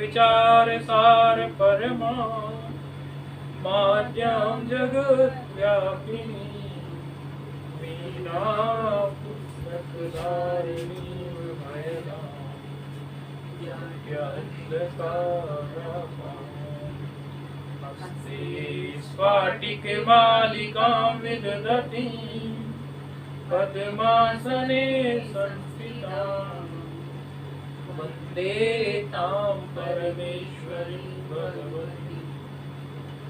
विचार सार परमा माद्यां जगत व्यापिनी वीणा पुस्तकधारिणी भयदा हस्ते स्फाटिकमालिकां विदधती पद्मासने संस्थितां वन्दे तां परमेश्वरीं भगवतीं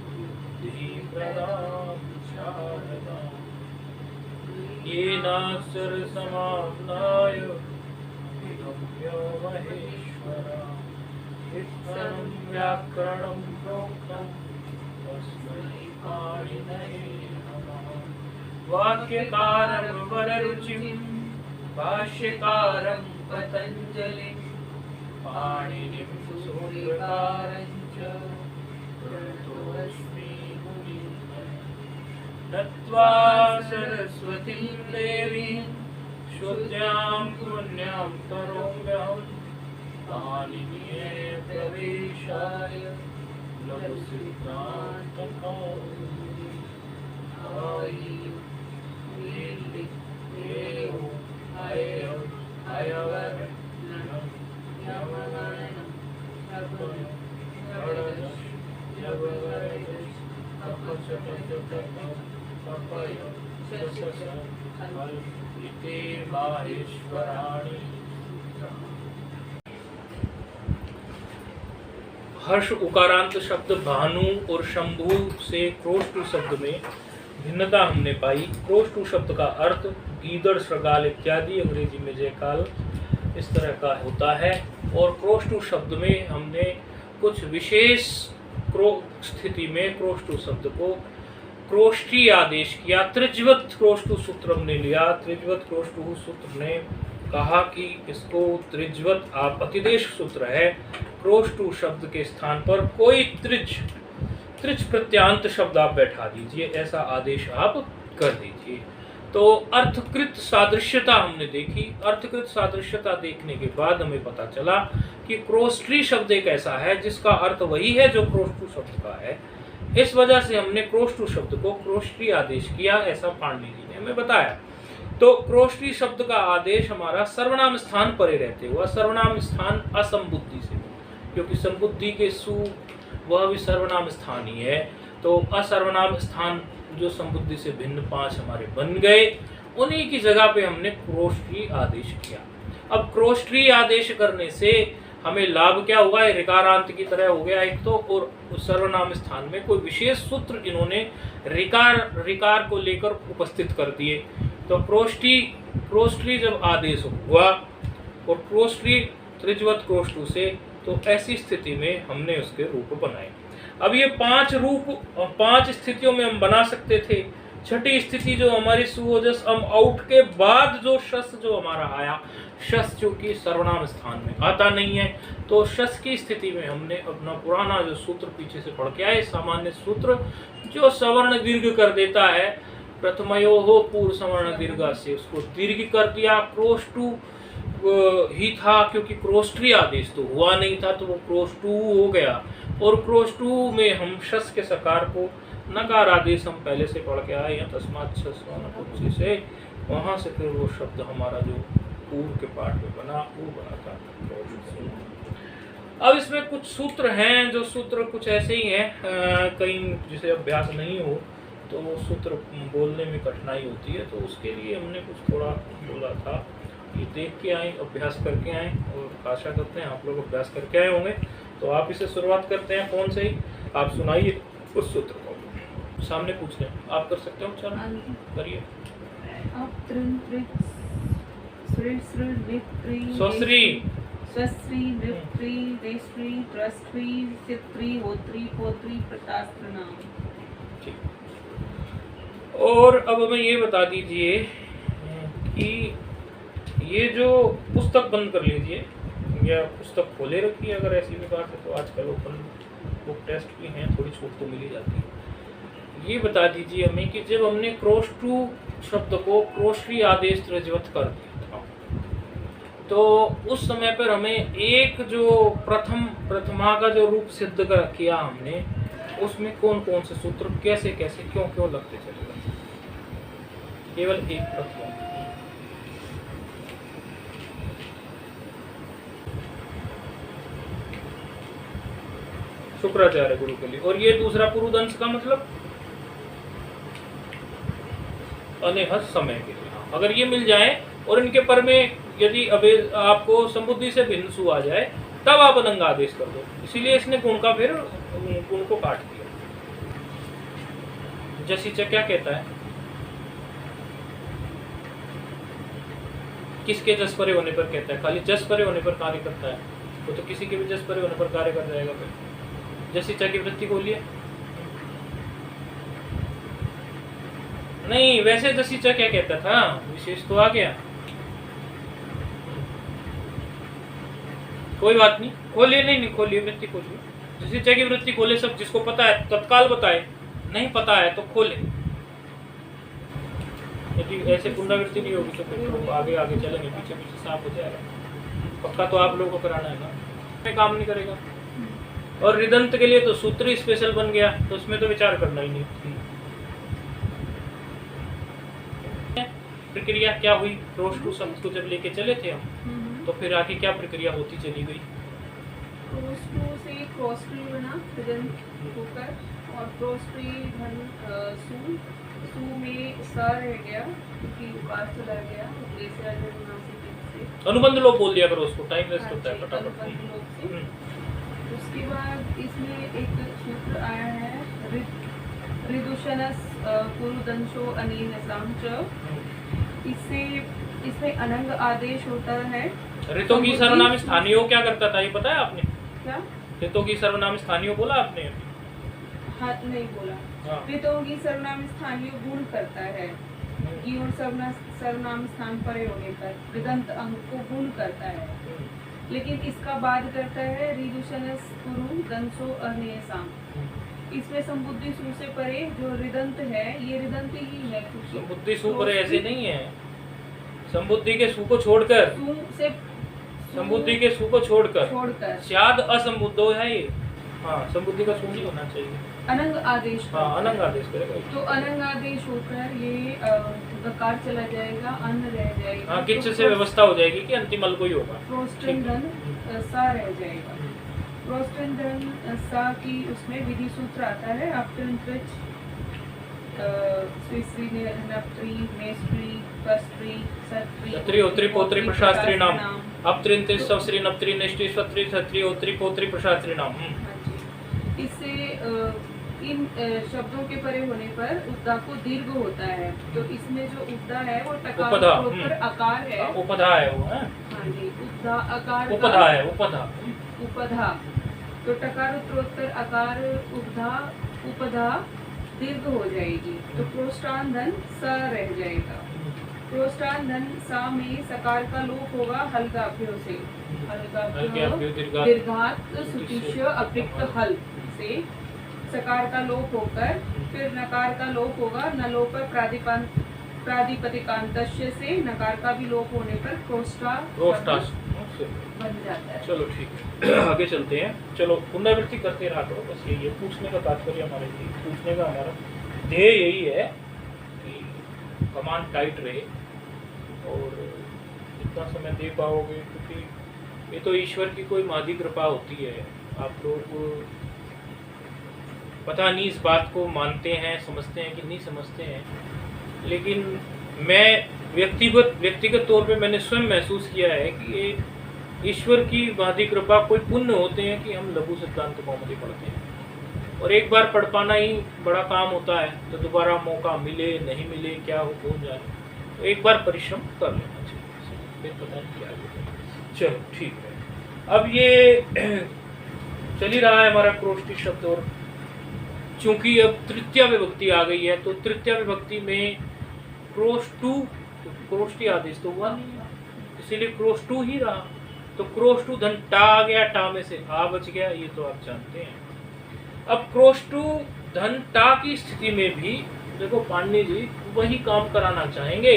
बुद्धिप्रदां शारदाम् येनाक्षरसमाम्नाय विगम्यो महेश्वरा चित्तं व्याकरणं प्रोक्तं तस्मै पाणिनये नमः। वाक्यकारं वररुचिं भाष्यकारं पतञ्जलिं पाणिनिं सूत्रकारं च प्रणतोऽस्मि मुनिम्। नत्वा सरस्वतीं देवीं शुद्ध्यां पुण्यां करोम्यहं पाणिनीये प्रवेशाय लघुसिद्धान्तकौमुदी माहेश्वराणि। हर्ष उकारांत शब्द भानु और शंभु से क्रोष्टु शब्द में भिन्नता हमने पाई। क्रोष्टु शब्द का अर्थ गीदड़, श्रगाल इत्यादि, अंग्रेजी में जयकाल, इस तरह का होता है। और क्रोष्टु शब्द में हमने कुछ विशेष स्थिति में क्रोष्टु शब्द को क्रोष्टी आदेश किया। त्रिज्वत क्रोष्टु सूत्र हमने लिया। त्रिज्वत क्रोष्टु सूत्र ने कहा कि इसको त्रिज्वत अतिदेश सूत्र है। क्रोष्टु शब्द के स्थान पर कोई त्रिज प्रत्यांत शब्द आप बैठा दीजिए, ऐसा आदेश आप कर दीजिए। तो अर्थकृत सादृश्यता हमने देखी। अर्थकृत सादृश्यता देखने के बाद हमें पता चला कि क्रोष्टी शब्द एक ऐसा है जिसका अर्थ वही है जो क्रोष्टु शब्द का है। इस वजह से हमने क्रोष्टु शब्द को क्रोष्टी आदेश किया, ऐसा पाणिनि जी ने हमें बताया। तो क्रोष्टी शब्द का आदेश हमारा सर्वनाम स्थान परे रहते हुआ, सर्वनाम स्थान असंबुद्धि से, क्योंकि संबुद्धि के सु वह भी सर्वनाम स्थान ही है। तो असर्वनाम स्थान जो संबुद्धि से भिन्न 5 हमारे बन गए, उन्हीं की जगह पे हमने क्रोष्टी आदेश किया। अब क्रोष्टी आदेश करने से हमें लाभ क्या हुआ है? ऋकारांत की तरह हो गया एक तो, और सर्वनाम स्थान में कोई विशेष सूत्र इन्होंने ऋकार को लेकर उपस्थित कर दिए। तो क्रोष्टी जब आदेश हुआ और क्रोष्टी त्रिज्वत क्रोष्टु से, तो ऐसी स्थिति में हमने उसके रूप बनाए। अब ये 5 स्थितियों में हम बना सकते थे। छठी स्थिति जो हमारी सुओजस अम आउट के बाद जो शस जो हमारा आया, शस जो कि सर्वनाम स्थान में आता नहीं है, तो शस की स्थिति में हमने अपना पुराना जो सूत्र पीछे से पढ़ के आए, सामान्य सूत्र जो सवर्ण दीर्घ कर देता है, प्रथमयो हो पूर्व सवर्ण दीर्घ से उसको दीर्घ कर दिया। क्रोष्टु ही था क्योंकि क्रोष्टी आदेश तो हुआ नहीं था, तो वो क्रोष्टु हो गया। और क्रोष्टु में हम शस के सकार को नकार आदेश हम पहले से पढ़ के आए हैं, तस्मात् शस्वनपुच्छी से, वहां से फिर वो शब्द हमारा जो पूर्व के पाठ में बना वो बना था। अब इसमें कुछ सूत्र हैं, जो सूत्र कुछ ऐसे ही हैं, कहीं जिसे अभ्यास नहीं हो तो सूत्र बोलने में कठिनाई होती है, तो उसके लिए हमने कुछ थोड़ा बोला था। ये देख के आए, अभ्यास करके आए, और आशा करते हैं आप लोग अभ्यास करके आए होंगे। तो आप इसे शुरुआत करते हैं फोन से ही, आप सुनाइए उस सूत्र को, सामने पूछ लें। आप कर सकते हो, चलो करिए। स्वश्री स्वश्री नृत्री देश्री त्रस्त्री सित्री होत्री पोत्री प्रतास्त्र नाम। ठीक। और अब हमें ये बता दीजिए कि ये जो पुस्तक बंद कर लीजिए या पुस्तक खोले रखिए, अगर ऐसी भी बात है तो आजकल ओपन बुक टेस्ट भी हैं, थोड़ी छूट तो मिली जाती है। ये बता दीजिए हमें कि जब हमने क्रोष्टु शब्द को क्रोष्टी आदेश त्रिज्वत कर दिया था, तो तो उस समय पर हमें एक जो प्रथमा का जो रूप सिद्ध किया हमने, उसमें कौन कौन से सूत्र कैसे कैसे क्यों क्यों लगते चले गए, केवल एक प्रथमा। शुक्राचार्य गुरु के लिए। और ये दूसरा पुरुदंश का मतलब अनेहत समय के लिए। अगर ये मिल जाए और इनके पर में यदि अबे आपको संबुद्धि से भिन्न सु आ जाए तब आप अनंग आदेश कर दो। इसीलिए इसने गुण का फिर गुण को काट दिया। जसीचा क्या कहता है, किसके जस परे होने पर कहता है, खाली जस परे होने पर कार्य करता है, वो तो किसी के भी जस परे होने पर कार्य कर जाएगा। फिर जसीचा की वृत्ति खोलिए। नहीं, वैसे जसीचा क्या कहता था, विशेष तो आ गया, कोई बात नहीं, खोलिए। नहीं खोलिए, वृत्ति खोलिए, जसीचा की वृत्ति खोले। सब जिसको पता है तत्काल बताए, नहीं पता है तो खोले। यदि ऐसे पुनरावृत्ति नहीं होगी तो फिर तो आगे आगे चलेंगे, पीछे पीछे साफ हो जाएगा। पक्का तो आप लोगों को कराना है ना, काम नहीं करेगा। और रिदंत के लिए तो सूत्र स्पेशल बन गया, तो उसमें तो विचार करना ही नहीं। प्रक्रिया क्या हुई, क्रोष्टु शब्द को जब लेके चले थे हम, तो फिर आगे क्या प्रक्रिया होती चली गई। क्रोष्टु से क्रोष्टु बना रिदंत होकर, और क्रोष्टु धन सु में स रह गया क्योंकि उकार चला गया। अनुबंध लोग बोल दिया करो उसको, टाइम वेस्ट होता है फटाफट। उसके बाद इसमें एक सूत्र आया है, ऋदुषनस पुरुदंशो अनेनसाम च। इसमें अनंग आदेश होता है। ऋतों की सर्वनाम स्थानीय क्या करता था, ये पता है आपने? क्या ऋतों की सर्वनाम स्थानीय बोला आपने? हाँ, नहीं बोला। ऋतों की सर्वनाम स्थानीय गुण करता है कि और सर्वनाम स्थान परे होने पर कृदंत अंग को गुण करता है, लेकिन इसका बाद करता है ऋदुषनस पुरु दंशो अनेसाम। इसमें संबुद्धि सु से परे जो रिदंत है, ये रिदंत ही है। संबुद्धि सु परे ऐसे नहीं है, संबुद्धि के सु को छोड़कर, संबुद्धि के सु को छोड़कर शायद असंबुद्धो है ये। हाँ, संबुद्धि का सु नहीं होना चाहिए, अनंग आदेश। हाँ, अनंग आदेश करेगा। तो अनंग आदेश होकर ये गकार चला जाएगा, अन्न रह जाएगा। हाँ, किच्छ से व्यवस्था हो जाएगी कि अंतिम अल को ही होगा। प्रोस्टन धन सा रह जाएगा। प्रोस्टन धन सा की उसमें विधि सूत्र आता है, आफ्टर व्हिच स्विस्री ने नप्त्री मेस्ट्री फस्ट्री सत्री होत्री पोत्री प्रशास्त्री नाम अपत्रिंते सवस्री नप्त्री नेष्टि स्वत्री सत्री होत्री पोत्री प्रशास्त्री नाम। इससे इन शब्दों के परे होने पर उपधा को दीर्घ होता है। तो इसमें जो उपधा है वो टकार आकार है, उपधा है वो। हाँ जी, उपधा आकार, उपधा है, उपधा। तो टकार उत्तरोत्तर आकार उपधा दीर्घ हो जाएगी, तो प्रोष्टान धन स रह जाएगा। प्रोष्टान धन सा में सकार का लोप होगा हल्गाभ्यो से, दीर्घात सुतिष्य अप्रिक्त हल से सकार का लोप होकर फिर नकार का लोप होगा, नलोप प्रादिपदिकांतस्य से नकार का भी लोप होने पर प्रोष्टा बन जाता है। चलो ठीक है, आगे चलते हैं। चलो पुनरावृत्ति करते रहा करो, बस यही है पूछने का तात्पर्य हमारे लिए, पूछने का हमारा ध्येय यही है कि कमांड टाइट रहे और जितना समय दे पाओगे, क्योंकि ये तो ईश्वर की कोई माधी कृपा होती है। आप लोग पता नहीं इस बात को मानते हैं, समझते हैं कि नहीं समझते हैं, लेकिन मैं व्यक्तिगत तौर पे मैंने स्वयं महसूस किया है कि ये ईश्वर की माधी कृपा, कोई पुण्य होते हैं कि हम लघु सिद्धांत कौमुदी पढ़ते हैं, और एक बार पढ़ पाना ही बड़ा काम होता है। तो दोबारा मौका मिले नहीं मिले क्या हो जाए, तो एक बार परिश्रम कर लेना चाहिए, फिर पता नहीं क्या होगा। चलो ठीक है, अब ये चल ही रहा है हमारा क्रोष्टी शब्द, और चूंकि अब तृतीया विभक्ति आ गई है, तो तृतीया विभक्ति में क्रोष्टी आदेश तो हुआ नहीं, इसीलिए क्रोष्टु ही रहा। तो क्रोष्टु धन टा आ गया, टा में से आ बच गया, ये तो आप जानते हैं। अब क्रोष्टु धन टा की स्थिति में भी देखो पाणिनि जी वही काम कराना चाहेंगे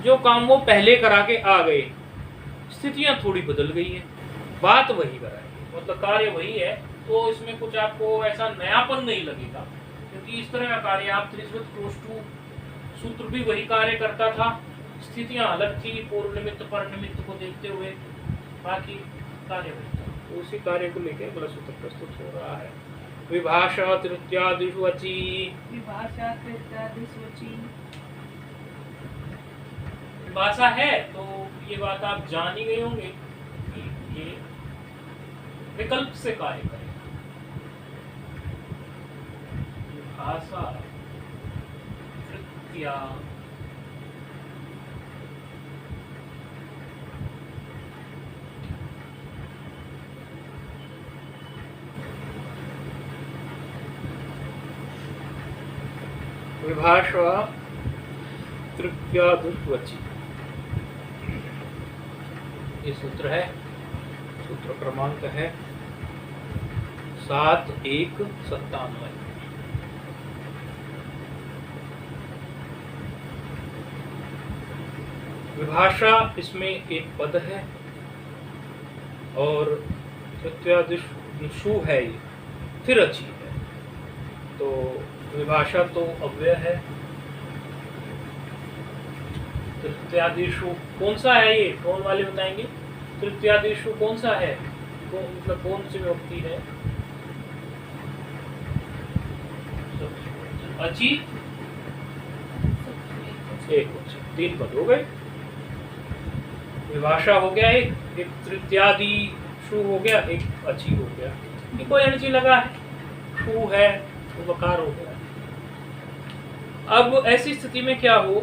जो काम वो पहले करा के आ गए। स्थितियां थोड़ी बदल गई है, बात वही कराएगी, मतलब कार्य वही है। तो इसमें कुछ आपको ऐसा नयापन नहीं लगेगा, क्योंकि इस तरह का कार्य आप त्रिज्वत क्रोष्टु सूत्र भी वही कार्य करता था, स्थितियां अलग थी, पूर्व निमित्त पर निमित्त को देखते हुए, बाकी कार्य वही था। तो उसी कार्य को लेकर बड़ा सूत्र प्रस्तुत हो रहा है। विभाषा तृतीयादिषु अचि, विभाषा तृतीयादिषु अचि। भाषा है तो ये बात आप जान ही गए होंगे कि ये विकल्प से कार्य करेगा। भाषा तृतीया विभाषा तृतीयादिषु अचि, ये सूत्र है, सूत्र क्रमांक है 7197। विभाषा इसमें एक पद है और तृतीयादिषु है ये, फिर अचि है। तो विभाषा तो अव्यय है, तृतीयादिषु कौन सा है ये, कौन वाले बताएंगे? तृतीयादिषु कौन सा है, मतलब कौन सी विभक्ति है? अचि एक, 3 पद हो गए। विभाषा हो गया एक तृतीयादिषु हो गया, एक अचि हो गया। ये कोई अणचि लगा है, षु है तो वकार हो गया। अब ऐसी स्थिति में क्या हो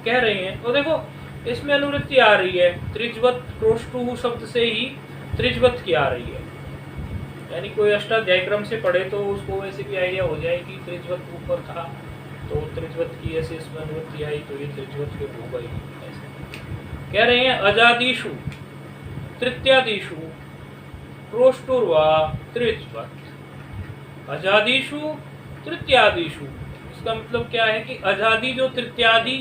कह रहे हैं, तो देखो इसमें अनुवृत्ति आ रही है, त्रिज्वत क्रोष्टु शब्द से ही त्रिज्वत की आ रही है, यानी कोई अष्टाध्यायी क्रम से पढ़े तो उसको वैसे भी आइडिया हो जाए कि त्रिज्वत ऊपर था तो त्रिज्वत की ऐसे इसमें अनुवृत्ति आई तो ये त्रिज्वत के होगा ही। ऐसे कह रहे हैं अजादिषु तृतीयादिषु क्रोष्टुर्वा त्रिज्वत, अजादिषु तृतीयादिषु, इसका मतलब क्या है कि अजादि जो तृतीयादि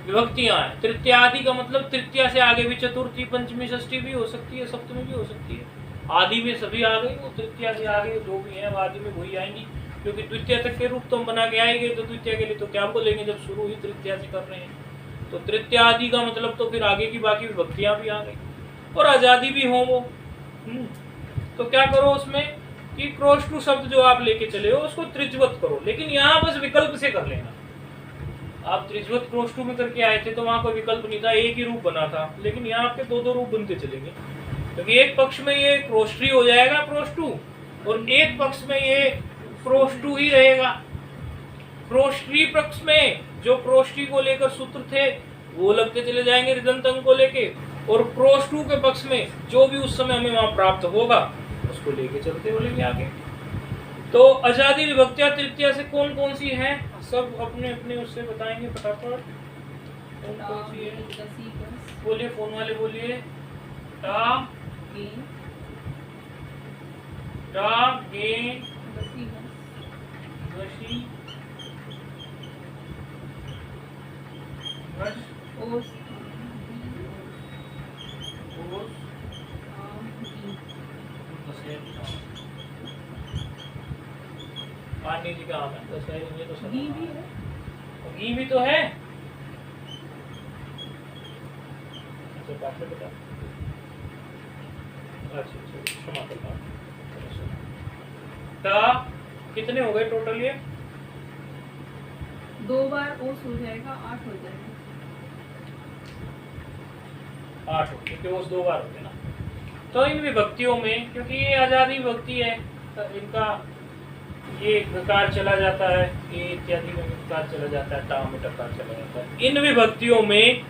विभक्तियां हैं, तृतीयादि का मतलब तृतीया से आगे भी चतुर्थी पंचमी षष्ठी भी हो सकती है, सप्तमी भी हो सकती है, आदि में सभी आ गई, वो तृतीया से आगे जो भी है वो आदि में वही आएंगी, क्योंकि द्वितीय तक के रूप तो हम बना के आएंगे, तो द्वितीय के लिए तो क्या बोलेंगे जब शुरू ही तृतीया से कर रहे हैं। तो तृतीयादि का मतलब तो फिर आगे की बाकी विभक्तियां भी आ गई और आजादी भी हो वो। तो क्या करो उसमें कि क्रोष्टु शब्द जो आप लेके चले हो उसको त्रिज्वत करो, लेकिन यहाँ बस विकल्प से कर लेना। आप त्रिज्वत क्रोष्टु में करके आए थे तो वहां कोई विकल्प नहीं था, एक ही रूप बना था, लेकिन यहाँ आपके 2-2 रूप बनते चलेंगे, क्योंकि एक पक्ष में ये क्रोष्टी हो जाएगा क्रोष्टु और एक पक्ष में ये क्रोष्टु ही रहेगा। क्रोष्टी पक्ष में जो क्रोष्टी को लेकर सूत्र थे वो लगते चले जाएंगे ऋदंत अंग को लेके, और क्रोष्टु के पक्ष में जो भी उस समय हमें वहां प्राप्त होगा उसको लेके चलते बोलेंगे आगे। तो अजादी विभक्तियां तृतीया से कौन कौन सी हैं, सब अपने अपने उससे बताएंगे फटाफट। कौन कौन सी है बोलिए, फोन वाले बोलिए। टा गे वशी वश ओस पानी जी का आम है, दशहरी में तो घी भी है, घी भी तो है। अच्छा बता, अच्छा क्षमा करना। कितने हो गए टोटल ये? 2 बार ओस हो जाएगा, 8 हो जाएगा। 8 हो, क्योंकि ओस 2 बार हो गए ना। तो इन विभक्तियों में, क्योंकि ये आजादी विभक्ति है, इनका ये विकार चला जाता है, ये इत्यादि में विकार चला जाता है, टा में टकार चला जाता है। इन विभक्तियों में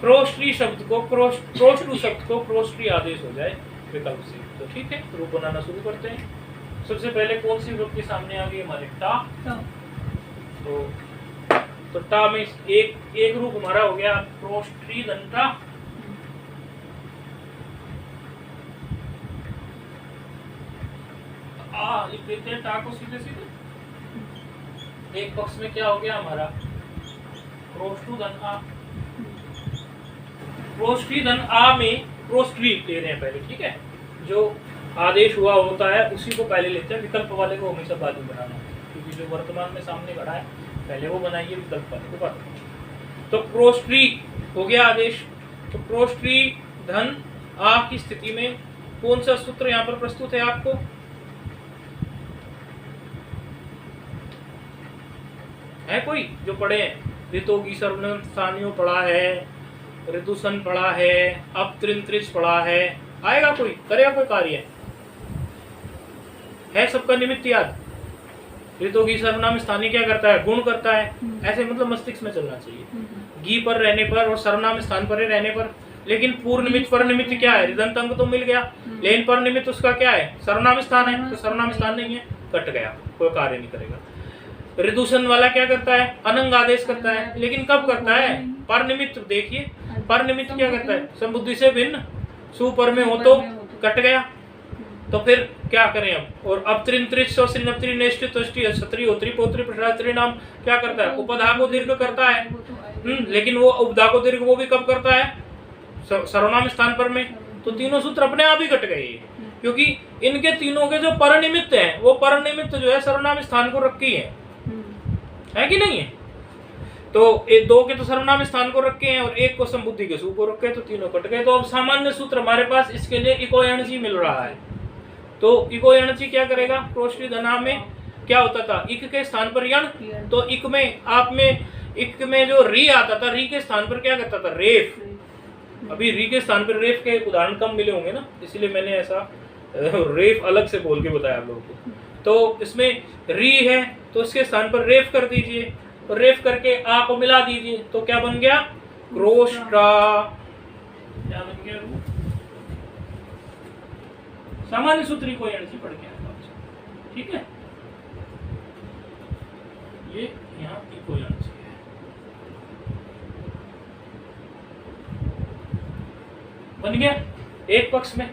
क्रोष्टी शब्द को क्रोष्टु शब्द को क्रोष्टी आदेश हो जाए विकल्प से, तो ठीक है, रूप बनाना शुरू करते हैं। सबसे पहले कौन सी विभक्ति सामने आ गई हमारे? टा। तो टा में एक रूप हमारा हो गया क्रोष्टी दंता। लिख देते हैं टा को सीधे सीधे। एक पक्ष में क्या हो गया हमारा? क्रोष्टु धन आ। क्रोष्टी धन आ में क्रोष्टी ले रहे हैं पहले, ठीक है। जो आदेश हुआ होता है उसी को पहले लेते हैं, विकल्प वाले को हमेशा बाद में बनाना, क्योंकि जो वर्तमान में सामने खड़ा है पहले वो बनाइए, विकल्प वाले को बाद में। तो क्रोष्टी हो गया आदेश। तो क्रोष्टी धन आ की स्थिति में कौन सा सूत्र यहाँ पर प्रस्तुत है आपको? है कोई जो पढ़े? ऋतोगी सर्वनाम स्थानियों पढ़ा है, ऋतुसन पढ़ा है, अपत्रिंत्रिच पढ़ा है, आएगा कोई? करेगा कोई कार्य? है सबका निमित्त याद? ऋतोगी सर्वनाम स्थानीय क्या करता है? गुण करता है। ऐसे मतलब मस्तिष्क में चलना चाहिए। गी पर रहने पर और सर्वनाम स्थान पर रहने पर। लेकिन पूर्व निमित्त पर निमित्त क्या है? ऋदंत अंग तो मिल गया, लेकिन पर निमित्त उसका क्या है? सर्वनाम स्थान है, तो सर्वनाम स्थान नहीं है, कट गया, कोई कार्य नहीं करेगा। ऋदूषण वाला क्या करता है? अनंग आदेश करता है, लेकिन कब करता है? पर निमित्त। देखिए पर निमित्त क्या करता है? संबुद्धि से भिन्न सुपर में हो तो कट गया, तो फिर क्या करें अब? और अब नाम क्या करता है? उपधा को दीर्घ करता है, लेकिन वो उपधा को दीर्घ वो भी कब करता है? सर्वनाम स्थान पर में। तो तीनों सूत्र अपने आप ही कट गए, क्योंकि इनके तीनों के जो परनिमित्त हैं वो परनिमित्त जो है सर्वनाम स्थान को रखी है कि नहीं है? तो एक दो के तो सर्वनाम स्थान को रखे हैं और एक को संबुद्धि के सु को रखे, तो तीनों कट गए। तो अब सामान्य सूत्र हमारे पास इसके लिए इको एनर्जी मिल रहा है। तो इको एनर्जी क्या करेगा? क्रोष्टी धना में क्या होता था? इक के स्थान पर यण, तो इक में आप में इक में जो री आता था, री के स्थान पर क्या करता था? रेफ। अभी री के स्थान पर रेफ के उदाहरण कम मिले होंगे ना, इसलिए मैंने ऐसा रेफ अलग से बोल के बताया आप लोगों को। तो इसमें री है तो इसके स्थान पर रेफ कर दीजिए, और रेफ करके आ को मिला दीजिए, तो क्या बन गया? क्रोष्टा। क्या बन गया? सामान्य सूत्री को एनर्जी पढ़ के आएगा, ठीक है। ये यहाँ इको एनर्जी है। बन गया एक पक्ष में।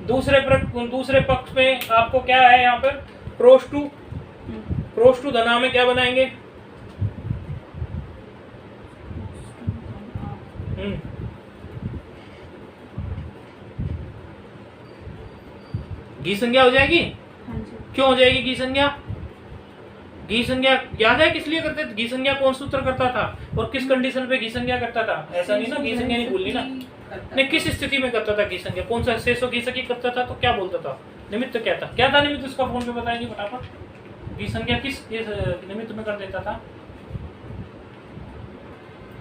दूसरे पक्ष में आपको क्या है? यहाँ पर क्रोष्टु धना में क्या बनाएंगे? घी संज्ञा हो जाएगी। क्यों हो जाएगी घी संज्ञा? घी संज्ञा याद है किस लिए करते थे? घी संज्ञा कौन सूत्र करता था और किस कंडीशन पे घी संज्ञा करता था? ऐसा नहीं ना, घी संज्ञा नहीं भूलनी ना। नहीं, किस स्थिति में करता था घी संज्ञा? कौन सा शेषो घी सखी करता था तो क्या बोलता था? निमित्त क्या था? क्या था निमित्त? उसका फोन पे बताएंगे फटाफट। घी संज्ञा किस निमित्त में कर देता था?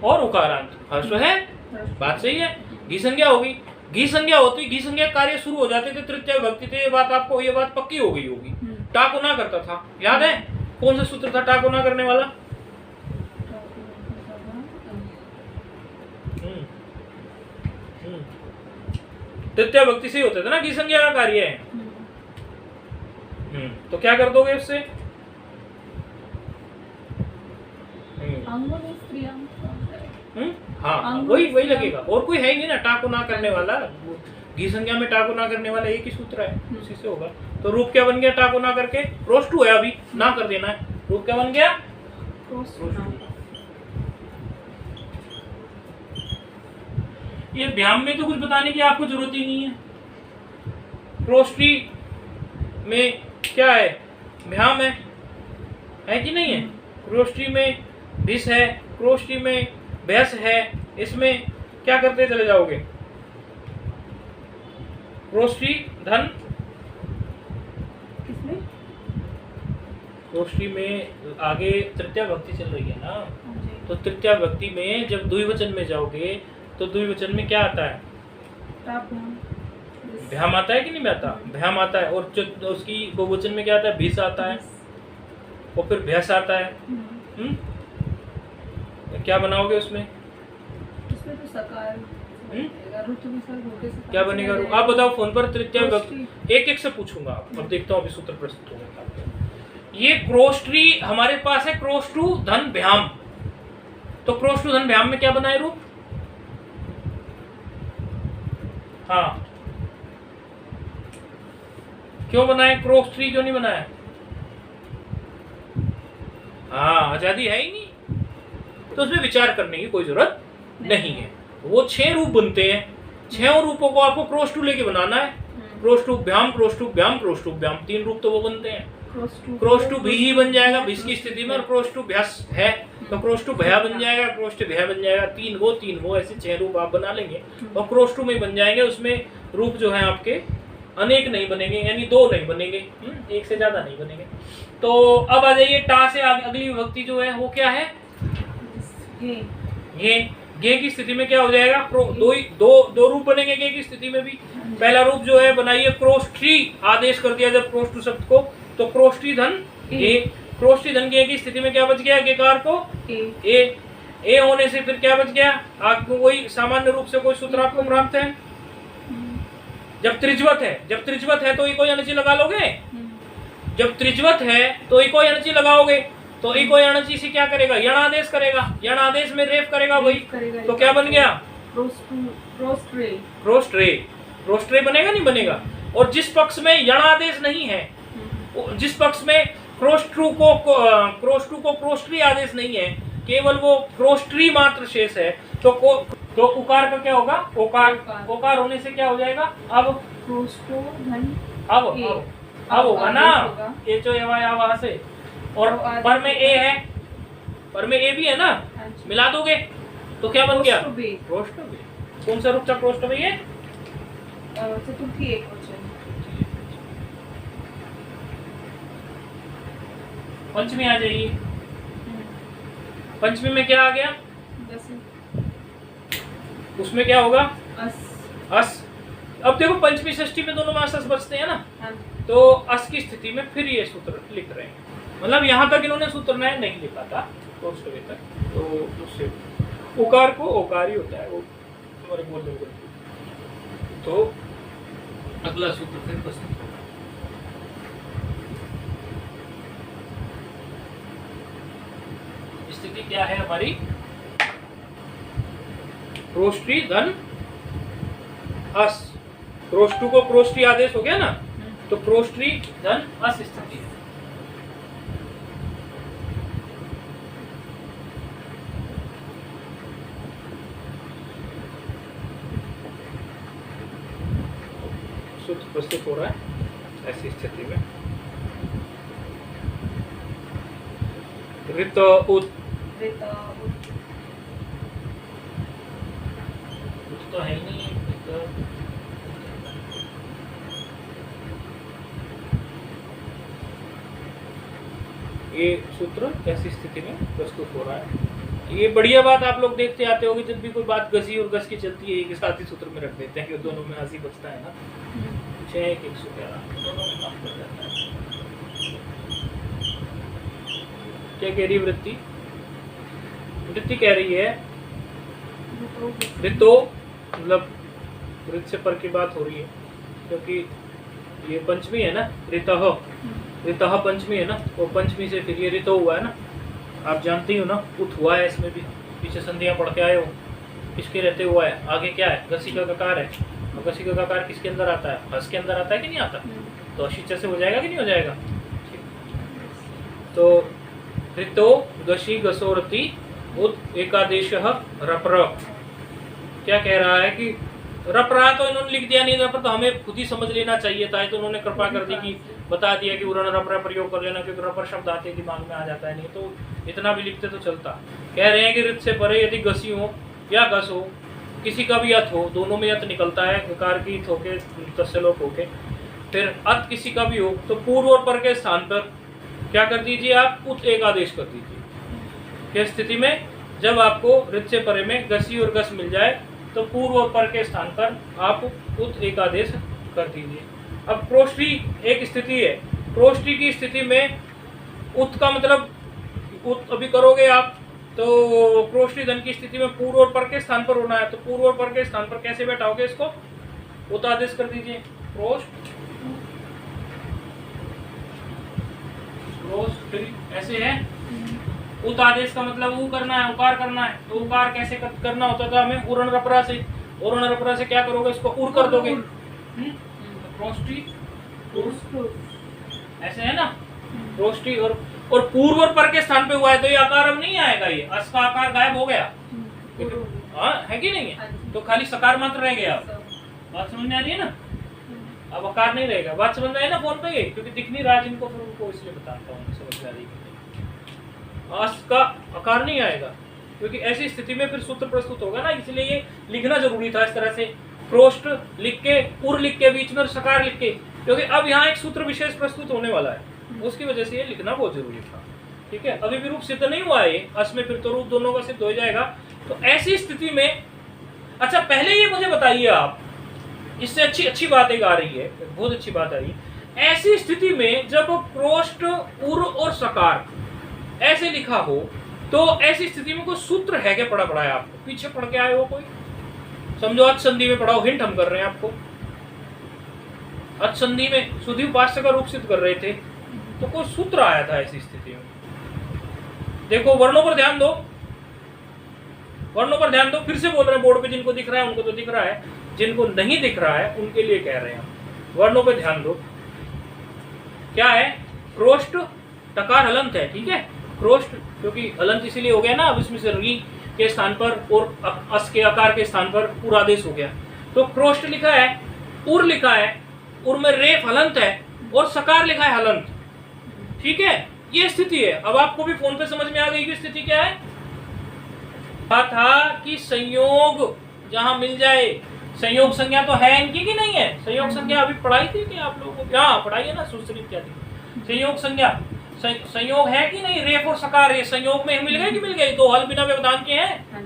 और उकारांत हर्ष है, बात सही है। घी संज्ञा होगी, घी संज्ञा होती, घी संज्ञा कार्य शुरू हो जाते थे तृतीय विभक्ति थे। ये बात आपको, ये बात पक्की हो गई होगी। टाको ना करता था, याद है? कौन सा सूत्र था टाको ना करने वाला? तृतीय विभक्ति से ही होते थे ना, घी संज्ञा का कार्य है। तो क्या कर दोगे उससे? हाँ वही लगेगा, और कोई है ही नहीं ना टाको ना करने वाला। घी संज्ञा में टाको ना करने वाला एक ही सूत्र है, उसी से होगा। तो रूप क्या बन गया टाको ना करके? क्रोष्टु है, अभी ना कर देना है। रूप क्या बन गया? ये व्याम में तो कुछ बताने की आपको जरूरत ही नहीं है। क्रोष्टी में क्या है? व्याम है कि नहीं है? क्रोष्टी में भिस है, क्रोष्टी में भैंस है। इसमें क्या करते चले जाओगे? क्रोष्टी धन, किसमें? क्रोष्टी में आगे तृतीया विभक्ति चल रही है ना, तो तृतीया विभक्ति में जब द्विवचन में जाओगे तो द्विवचन में क्या आता है? भ्याम आता है कि नहीं आता? भ्याम आता है। और जो उसकी बहुवचन में क्या आता है? भीस आता है, और फिर भैंस आता है। क्या बनाओगे उसमें? तो सकार क्या बनेगा? आप बताओ फोन पर। तृतीय विभक्ति एक एक से पूछूंगा, अब देखता हूँ अभी सूत्र प्रस्तुत होगा। ये क्रोष्टी हमारे पास है, क्रोष्टु धन भ्याम। तो क्रोष्टु धन भ्याम में क्या बनाए रूप? हाँ, क्यों बनाए? क्रोष्टी क्यों नहीं बनाया? हाँ, आजादी है ही नहीं, तो उसमें विचार करने की कोई जरूरत नहीं है। वो 6 रूप बनते हैं। 6 रूपों को आपको क्रोश टू लेके बनाना है। क्रोश टू भ्याम, क्रोश टू भ्याम, क्रोश टू भ्याम, 3 रूप तो वो बनते हैं। क्रोश टू भी ही बन जाएगा भिस की स्थिति में, और क्रोश टू भ्यास है तो क्रोश टू भया बन जाएगा, क्रोश टू भया बन जाएगा। 3 वो, ऐसे 6 रूप आप बना लेंगे और क्रोश टू में बन जाएंगे। उसमें रूप जो है आपके अनेक नहीं बनेंगे, यानी 2 नहीं बनेंगे, एक से ज्यादा नहीं बनेंगे। तो अब आ जाइए टा से अगली विभक्ति जो है वो क्या है? गे की स्थिति में क्या हो जाएगा? दो रूप बनेंगे गे की स्थिति में भी। पहला रूप जो है बनाइए क्रोष्ठी, आदेश कर दिया जब क्रोष्टु शब्द को, तो क्रोष्ठी धन गे। क्रोष्ठी धन गे की स्थिति में क्या बच गया? गेकार को ए होने से फिर क्या बच गया? आपको कोई सामान्य रूप से कोई सूत्र आपको प्राप्त है? जब त्रिज्वत है तो इको अणचि लगा लोगे। जब त्रिज्वत है तो इको अणचि लगाओगे, तो इको अणचि से क्या करेगा? यण आदेश करेगा, यण आदेश में रेफ करेगा वही, तो क्या बन गया? क्रोस्ट्रे बनेगा, नहीं बनेगा? और जिस पक्ष में यण आदेश नहीं है, जिस पक्ष में क्रोस्ट्रू को क्रोस्ट्री आदेश नहीं है, केवल वो क्रोस्ट्री मात्र शेष है, तो उकार का क्या होगा? ओकार होने से क्या हो जाएगा? अब अब होगा ना, ए जो वहां से, और पर में ए है, पर में ए भी है ना, मिला दोगे तो क्या बन गया? क्रोष्टबे। कौन सा रूप था क्रोष्टबे? ये चतुर्थी एकवचन। पंचमी आ जाइए। पंचमी में क्या आ गया? उसमें क्या होगा? अस। अब देखो पंचमी षष्ठी में दोनों में अस बचते हैं ना, तो अस की स्थिति में फिर ये सूत्र लिख रहे हैं। मतलब यहाँ तक इन्होंने सूत्र नहीं लिखा था क्रोष्टबे तक, तो उससे उकार को ओकार ही होता है, वो तुम्हारे बोल रहे। तो अगला सूत्र फिर प्रस्तुत होगा। स्थिति क्या है हमारी? क्रोष्टी धन अस। क्रोष्टु को क्रोष्टी आदेश हो गया ना, तो क्रोष्टी धन अस स्थिति है। सूत्र प्रस्तुत हो रहा है ऐसी स्थिति में। ऋत उत तो है ही नहीं। ये सूत्र ऐसी स्थिति में प्रस्तुत हो रहा है। ये बढ़िया बात आप लोग देखते आते होंगे, जब भी कोई बात गसी और गस की चलती है एक साथ ही सूत्र में रख देते हैं कि दोनों में हंसी बचता है ना। 6-111 दोनों में काम कर जाता है। क्या कह रही है वृत्ति? वृत्ति कह रही है ऋतो, मतलब वृत्त से पर की बात हो रही है, क्योंकि ये पंचमी है ना, ऋतः पंचमी है ना, वो पंचमी से फिर ये ऋतो हुआ है ना। आप जानती हो ना, उत हुआ है, इसमें भी पीछे संधियां पढ़ के आए हो। किसके रहते हुआ है? आगे क्या है? गसी का ककार है, और गसी का ककार किसके अंदर आता है? हस के अंदर आता है कि नहीं आता? तो अशिचा से हो जाएगा कि नहीं हो जाएगा? तो ऋतो गशी गसोरति उत एकादेश रप्र। क्या कह रहा है कि रपरा तो इन्होंने लिख दिया नहीं, रपर तो हमें खुद ही समझ लेना चाहिए था, तो उन्होंने कृपा कर दी कि बता दिया कि उन्होंने रपरा प्रयोग कर लेना, क्योंकि रपर शब्द आते दिमाग में आ जाता है, नहीं तो इतना भी लिखते तो चलता। कह रहे हैं कि ऋत से परे यदि गसी हो या गस हो, किसी का भी अत हो, दोनों में अत निकलता है, गकार की इत होके तस्लोक होके, फिर अत किसी का भी हो, तो पूर्व और पर के स्थान पर क्या कर दीजिए आप? उत एक आदेश कर दीजिए। किस स्थिति में? जब आपको ऋत से परे में गसी और गस मिल जाए, तो पूर्व और पर के स्थान पर आप उत एक आदेश कर दीजिए। अब क्रोष्टी एक स्थिति है, क्रोष्टी की स्थिति में उत का मतलब उत अभी करोगे आप, तो क्रोष्टी धन की स्थिति में पूर्व और पर के स्थान पर होना है, तो पूर्व और पर के स्थान पर कैसे बैठाओगे इसको? उत आदेश कर दीजिए। क्रोष्टी ऐसे है। उत आदेश का मतलब ऊ करना है, उकार करना है, तो उकार कैसे करना होता था हमें? उरण रपरा से। उरण रपरा से क्या करोगे? इसको उर कर दोगे। क्रोष्टी ऐसे है ना, क्रोष्टी और पूर्व और पर के स्थान पे हुआ है, तो ये आकार अब नहीं आएगा, ये अस का आकार गायब हो गया। हाँ है कि नहीं है? तो खाली सकार मात्र रह गया। बात समझ में आ रही है ना? अब आकार नहीं रहेगा। बात समझ में आई ना? फोन पे गई क्योंकि दिख नहीं रहा जिनको, फिर उनको इसलिए बताता हूँ, समझ में आ रही है। अस का आकार नहीं आएगा क्योंकि ऐसी स्थिति में फिर सूत्र प्रस्तुत होगा ना, इसलिए ये लिखना जरूरी था इस तरह से, क्रोष्ट लिख के, उर लिख के, बीच में सकार लिख के, क्योंकि अब यहाँ एक सूत्र विशेष प्रस्तुत होने वाला है, उसकी वजह से ये लिखना बहुत जरूरी था। ठीक है, अभी भी रूप सिद्ध नहीं हुआ है, अस में फिर तो रूप दोनों का सिद्ध हो जाएगा। तो ऐसी स्थिति में, अच्छा पहले ये मुझे बताइए आप, इससे अच्छी बात एक आ रही है, बहुत अच्छी बात आ रही है। ऐसी स्थिति में जब क्रोष्ट, उर और सकार ऐसे लिखा हो, तो ऐसी स्थिति में कोई सूत्र है क्या? पढ़ा है आपको, पीछे पढ़ के आए हो कोई? समझो अच संधि में पढ़ा हो, हिंट हम कर रहे हैं आपको। अच संधि में सुधि उपास्य का रूप सिद्ध कर रहे थे, तो कोई सूत्र आया था ऐसी स्थिति में? देखो वर्णों पर ध्यान दो, वर्णों पर ध्यान दो। फिर से बोल रहे हैं, बोर्ड पे जिनको दिख रहा है उनको तो दिख रहा है, जिनको नहीं दिख रहा है उनके लिए कह रहे हैं। वर्णों पे ध्यान दो। क्या है? क्रोष्ट, टकार हलंत है, ठीक है, क्रोष्ट क्योंकि हलंत इसीलिए हो गया ना, अब इसमें से री के स्थान पर और अस के आकार के स्थान पर पूरा आदेश हो गया। तो क्रोष्ट लिखा है, उर लिखा है, उर में रेफ हलंत है और सकार लिखा है हलंत। ठीक है, ये स्थिति है। अब आपको भी फोन पे समझ में आ गई कि स्थिति क्या है। कहा था कि संयोग जहां मिल जाए, संयोग संज्ञा तो है इनकी कि नहीं है? संयोग संज्ञा अभी पढ़ाई थी कि आप लोगों को? हाँ पढ़ाई है ना, सूत्र इत्यादि। संयोग संज्ञा, संयोग है कि नहीं? रेफ और सकार ये संयोग में मिल गए कि मिल गए? दो हल बिना व्यवधान के हैं,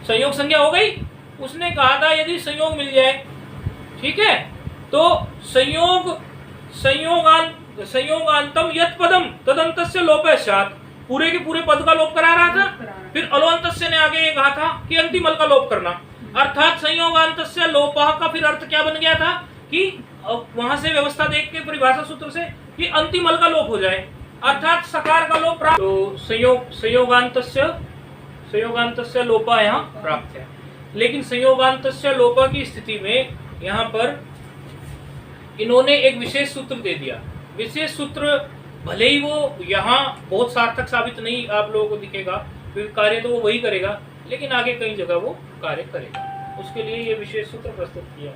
संयोग संज्ञा हो गई। उसने कहा था यदि संयोग मिल जाए, ठीक है, तो संयोगांतम यत् पदम तदंतस्य लोपस्यात्, पूरे के पूरे पद का लोप करा रहा था। फिर अलोअंतस्य ने आगे ये कहा था कि अंतिम हल का लोप करना, अर्थात संयोगांतस्य लोपः का फिर अर्थ क्या बन गया था कि वहां से व्यवस्था देख के परिभाषा सूत्र से कि अंतिम हल का लोप हो जाए, अर्थात सकार का लोप प्राप्त। तो संयोगांतस्य लोपः यहाँ प्राप्त है। लेकिन संयोगांतस्य लोपः की स्थिति में यहाँ पर इन्होंने एक विशेष सूत्र दे दिया। विशेष सूत्र भले ही वो यहाँ बहुत सार्थक साबित नहीं आप लोगों को दिखेगा, फिर कार्य तो वो वही करेगा, लेकिन आगे कई जगह वो कार्य करेगा। उसके लिए ये विशेष सूत्र प्रस्तुत किया।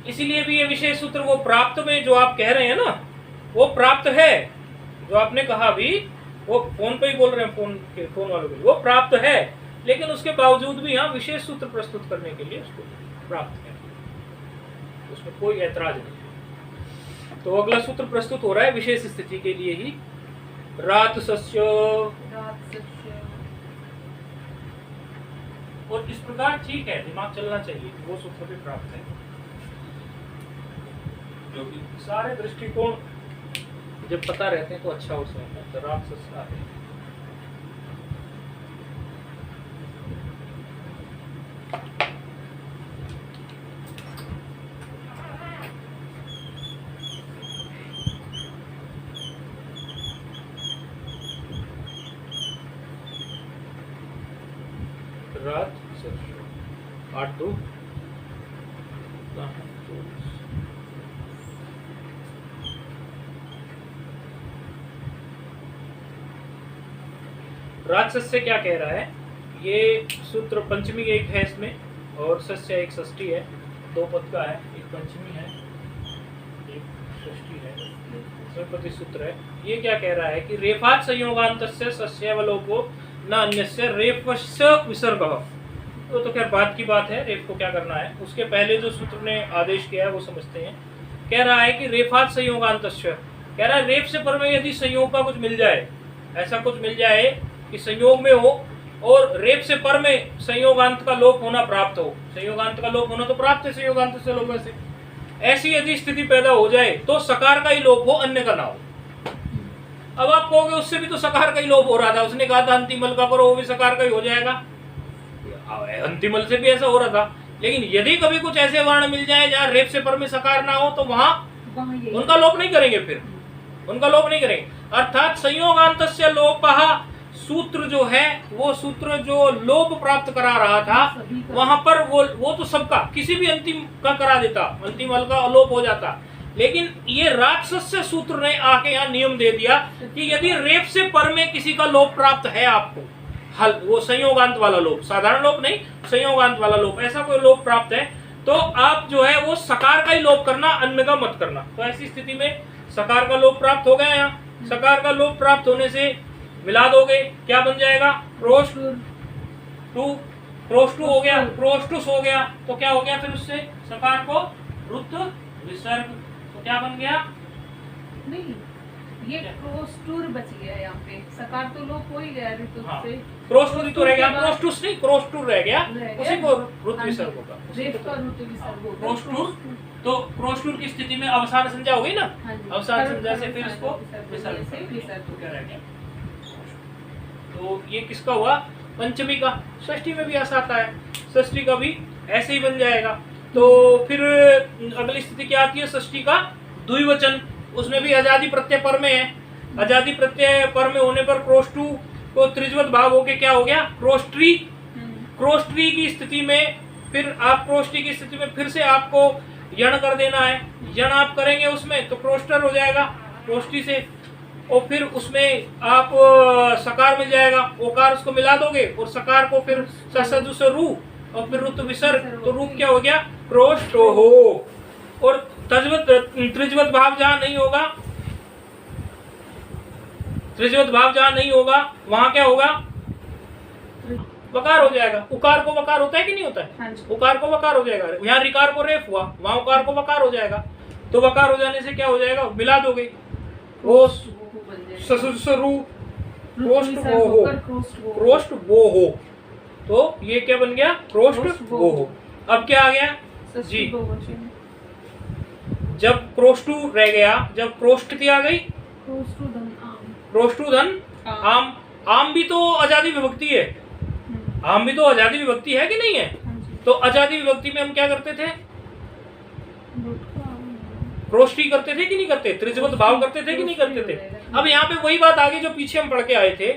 इसीलिए भी ये विशेष सूत्र वो प्राप्त में जो आप कह रहे हैं ना, वो प्राप्त है। जो आपने कहा अभी, वो फोन पे ही बोल रहे हैं, फोन वालों के लिए, वो प्राप्त है, लेकिन उसके बावजूद भी यहाँ विशेष सूत्र प्रस्तुत करने के लिए उसको प्राप्त है, उसमें कोई ऐतराज नहीं। तो अगला सूत्र प्रस्तुत हो रहा है विशेष स्थिति के लिए ही, रात सस्य। और इस प्रकार ठीक है, दिमाग चलना चाहिए, वो सूत्र भी प्राप्त है, क्योंकि सारे दृष्टिकोण जब पता रहते हैं तो अच्छा हो सकता है। तो रात सस्य है, रात 8-2 राजसस्य क्या कह रहा है? ये सूत्र पंचमी एक है इसमें, और सस्य एक षष्ठी है, दो पद का है, एक पंचमी है एक षष्ठी है, इसमें प्रतिसूत्र है। ये क्या कह रहा है कि रेफात संयोगांतस्य सस्यावलोको न अन्यस्य रेफस्य विसर्गः। तो खैर बात की बात है, रेफ को क्या करना है। उसके पहले जो सूत्र ने आदेश किया है वो समझते हैं। कह रहा है कि रेफात संयोगांतस्य, कह रहा है रेफ से पर में यदि संयोग का कुछ मिल जाए, ऐसा कुछ मिल जाए कि संयोग में हो और रेफ से पर में संयोगांत का लोप होना प्राप्त हो, संयोगांत का लोप होना तो प्राप्त है संयोगांत से लोप से, ऐसी यदि स्थिति पैदा हो जाए तो सकार का ही लोप हो, अन्य का ना हो। अब आप कहोगे उससे भी तो सकार का ही लोप हो रहा था, उसने कहा था अंतिम हल का करो, वो भी सकार का ही हो जाएगा। अंतिम हल से भी ऐसा हो रहा था, लेकिन यदि कभी कुछ ऐसे वर्ण मिल जाए जहाँ रेफ से पर में सकार ना हो तो वहां उनका लोप नहीं करेंगे, फिर उनका लोप नहीं करेंगे। अर्थात संयोगांतस्य लोपः सूत्र जो है, वो सूत्र जो लोप प्राप्त करा रहा था, वहां पर वो तो सबका किसी भी अंतिम का करा देता, अंतिम हल का अलोप हो जाता। लेकिन ये राजसस्य सूत्र ने आके यहाँ नियम दे दिया कि यदि रेफ से पर में किसी का लोप प्राप्त है आपको, हल, वो संयोगांत वाला लोप, साधारण लोप नहीं, संयोगांत वाला लोप, ऐसा कोई लोप प्राप्त है तो आप जो है वो सकार का ही लोप करना, अन्य का मत करना। तो ऐसी स्थिति में सकार का लोप प्राप्त हो गया। यहाँ सकार का लोप प्राप्त होने से मिला दोगे, क्या बन जाएगा? क्रोस्ट टू, क्रोस्ट टू हो गया, क्रोस्टुस हो गया। तो क्या हो गया फिर उससे? सकार को रुत विसर्ग, तो क्या बन गया? नहीं, ये क्रोस्टूर बच गया यहाँ पे, सकार तो लोप हो ही गया ऋतु से। क्रोस्टूर तो रह गया, क्रोस्टुस नहीं, क्रोस्टूर रह गया, उसी को रुत विसर्ग होगा। रेफ का रुत विसर्ग होगा। क्रोस्टूर, तो क्रोस्टूर की स्थिति में अवसान संज्ञा हो गई ना, अवसान संज्ञा से फिर इसको विसर्ग तो क्या रह गया? तो ये किसका हुआ? पंचमी का। षष्ठी में भी ऐसा आता है, षष्ठी का भी ऐसे ही बन जाएगा। तो फिर अगली स्थिति क्या आती है? षष्ठी का द्विवचन, उसमें भी आजादी प्रत्यय पर में है। आजादी प्रत्यय पर में होने पर क्रोष्टू को त्रिज्वत भाव होके क्या हो गया? क्रोष्ट्री। क्रोष्ट्री की स्थिति में फिर आप क्रोष्टी की स्थिति में फिर से आपको यण कर देना है। यण आप करेंगे उसमें तो क्रोस्टर हो जाएगा क्रोष्टी से, और फिर उसमें आप सकार मिल जाएगा, ओकार उसको मिला दोगे और सकार को फिर ससदु से रू और फिर रुत विसर्ग, तो रूप क्या हो गया? क्रोष्टो हो। और त्रिज्वत भाव जहां नहीं होगा, त्रिज्वत भाव जहां नहीं होगा वहां क्या होगा? वकार हो जाएगा। उकार को वकार होता है कि नहीं होता है? उकार को वकार हो जाएगा। यहाँ रिकार को रेफ हुआ, वहां उकार को वकार हो जाएगा। तो वकार हो जाने से क्या हो जाएगा? मिला दोगे, क्रोस्ट वो हो, तो ये क्या बन गया? क्रोस्ट वो हो। अब क्या आ गया जी? जब क्रोष्टू रह गया, जब क्रोष्टति आ गई, क्रोष्टू धन आम। आम भी तो आजादी विभक्ति है, आम भी तो आजादी विभक्ति है कि नहीं है? तो आजादी विभक्ति में हम क्या करते थे? क्रोष्टी करते थे कि नहीं करते? त्रिज्वत भाव करते थे कि नहीं करते थे? अब यहाँ पे वही बात आ गई जो पीछे हम पढ़ के आए थे।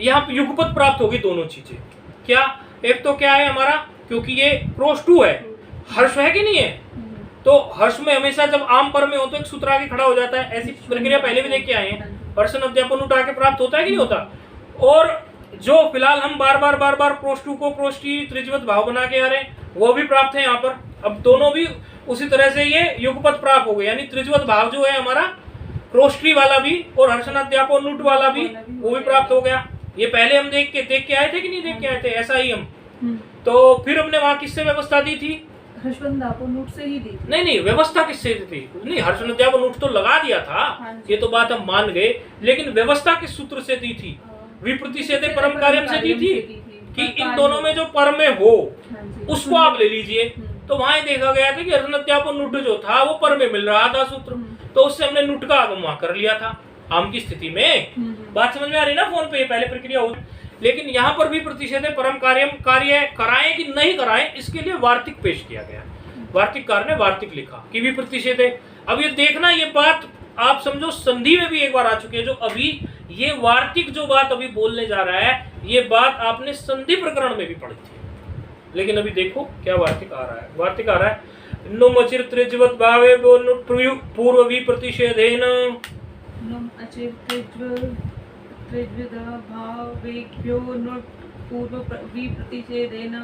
यहाँ पे युगपत प्राप्त होगी दोनों चीजें। क्या? एक तो क्या है हमारा, क्योंकि ये क्रोष्टू है, हर्ष है कि नहीं है? तो हर्ष में हमेशा जब आम पर में हो तो एक सूत्र आगे खड़ा हो जाता है। ऐसी प्रक्रिया पहले भी देख के आए हैं। पर्सन अध्यापन उठा के प्राप्त होता है कि नहीं होता? और जो फिलहाल हम बार बार क्रोष्टू को क्रोष्टी त्रिज्वत भाव बना के आ रहे हैं वो भी प्राप्त है यहाँ पर। अब दोनों भी उसी तरह से ये युगपत प्राप्त हो गए, यानी त्रिज्वत भाव जो है हमारा क्रोष्टी वाला भी और हर्षणाध्यापन नुट वाला भी वो भी प्राप्त हो गया। ये पहले हम देख के आए थे कि नहीं देख के आए थे? ऐसा ही हम। तो फिर हमने वहां किससे व्यवस्था दी थी? हर्षणाध्यापन से ही दी। नहीं, व्यवस्था किससे दी थी? नहीं, हर्षणाध्यापन तो लगा दिया था, ये तो बात हम मान गए, लेकिन व्यवस्था किस सूत्र से दी थी? विप्रतिषेधे परम कार्यम से दी थी कि इन दोनों में जो पर में हो उसको आप ले लीजिए। तो वहां देखा गया था कि हर्षणाध्यापन नुट जो था वो पर में मिल रहा था सूत्र, तो उससे हमने नुट का आगम वहां कर लिया था आम की स्थिति में। बात समझ में आ रही ना? फोन पे पहले प्रक्रिया हो, लेकिन यहाँ पर भी प्रतिषेधे परम कार्य कराएं कि नहीं कराएं, इसके लिए वार्तिक पेश किया गया। वार्तिककार ने वार्तिक लिखा कि भी प्रतिषेधे। अब ये देखना, ये बात आप समझो संधि में भी एक बार आ चुकी है। जो अभी ये वार्तिक जो बात अभी बोलने जा रहा है, ये बात आपने संधि प्रकरण में भी पढ़ी थी, लेकिन अभी देखो क्या वार्तिक आ रहा है। वार्तिक आ रहा है नुम अचिर त्रिज्वत भावे पूर्व विप्रतिषेधेन, नुम अचिर त्रिज्वत भावेभ्यो नुट पूर्व विप्रतिषेधेन।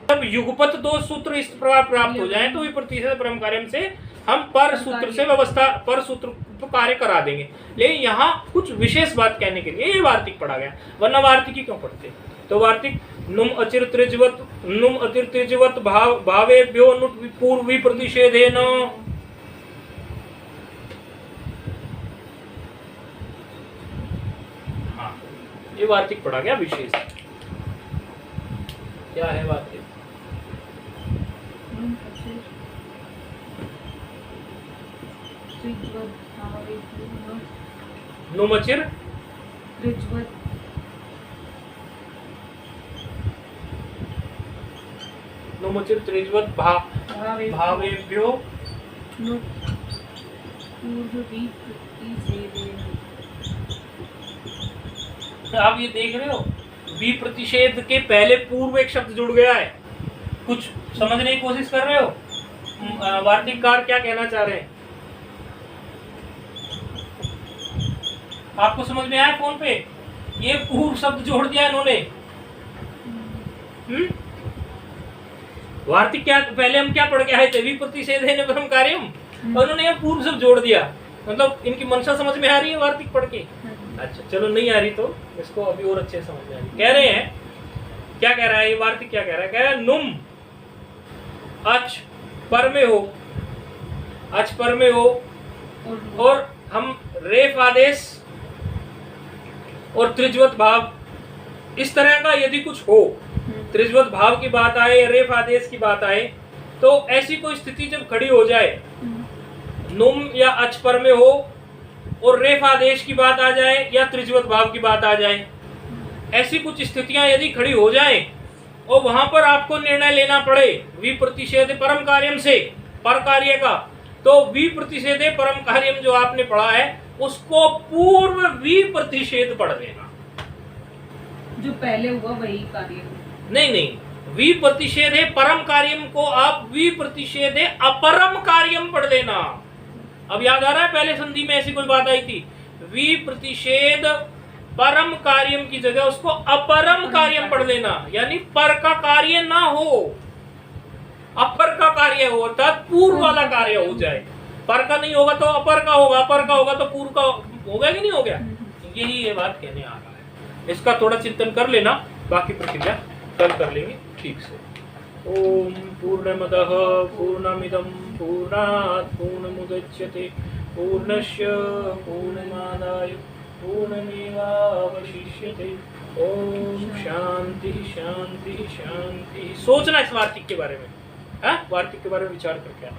जब युगपत दो सूत्र इस प्रकार प्राप्त हो जाएं तो विप्रतिषेध परम कार्यम से हम पर सूत्र से व्यवस्था पर सूत्र तो कार्य करा देंगे। लेकिन यहाँ कुछ विशेष बात कहने के लिए ये वार्तिक पढ़ा गया, वरना वार्तिक ही क्यों पढ़ते? तो वार्तिक नुम अचिर त्रिज्वत भावेभ्यो नुट पूर्व विप्रतिषेधेन। हाँ, ये वार्तिक पढ़ा गया विशेष। क्या है वार्तिक? नुमचिर त्रिज्वत नुमचिर त्रिज्वत भावेभ्यो आप ये देख रहे हो, विप्रतिषेध के पहले पूर्व एक शब्द जुड़ गया है। कुछ समझने की कोशिश कर रहे हो? वार्तिककार क्या कहना चाह रहे हैं? आपको समझ में आया फोन पे? ये पूर्व शब्द जोड़ दिया इन्होंने। वार्तिक क्या, पहले हम क्या पढ़ के आए थे? विप्रतिषेधेन परम कार्यम, और उन्होंने यहाँ पूर्व शब्द जोड़ दिया। मतलब इनकी मंशा समझ में आ रही है वार्तिक पढ़ के? अच्छा चलो, नहीं आ रही तो इसको अभी और अच्छे समझ में आ रही। कह रहे हैं, क्या कह रहा है ये वार्तिक? क्या कह रहा है? कह रहा है नुम अच पर में हो, अच पर में हो, और हम रेफ आदेश और त्रिज्वत भाव, इस तरह का यदि कुछ हो, त्रिज्वत भाव की बात आए या रेफ आदेश की बात आए, तो ऐसी कोई स्थिति जब खड़ी हो जाए, नुम या अच पर में हो और रेफ आदेश की बात आ जाए या त्रिज्वत भाव की बात आ जाए, ऐसी कुछ स्थितियां यदि खड़ी हो जाए और वहां पर आपको निर्णय लेना पड़े विप्रतिषेध परम कार्यम से, पर कार्य का, तो विप्रतिषेध परम कार्यम जो आपने पढ़ा है उसको पूर्व विप्रतिषेध पढ़ लेना। जो पहले हुआ वही कार्य नहीं, विप्रतिषेध परम कार्यम को आप विप्रतिषेध अपरम कार्यम पढ़ लेना। अब याद आ रहा है पहले संधि में ऐसी कोई बात आई थी? विप्रतिषेध परम कार्यम की जगह उसको अपरम कार्यम पढ़ लेना, यानी पर का कार्य ना हो, अपर का कार्य हो, अर्थात पूर्व वाला कार्य हो जाए। पर का नहीं होगा तो अपर का होगा, अपर का होगा तो पूर्व का होगा कि नहीं हो गया? यही ये बात कहने आ रहा है। इसका थोड़ा चिंतन कर लेना, बाकी प्रक्रिया कल कर लेंगे ठीक से। ओम पूर्णमदः पूर्णमिदं पूर्णात् पूर्णमुदच्यते पूर्णस्य पूर्णमादाय पूर्णमेवावशिष्यते। ओम शांति शांति शांति। सोचना इस वार्तिक के बारे में, वार्तिक के बारे में विचार करके।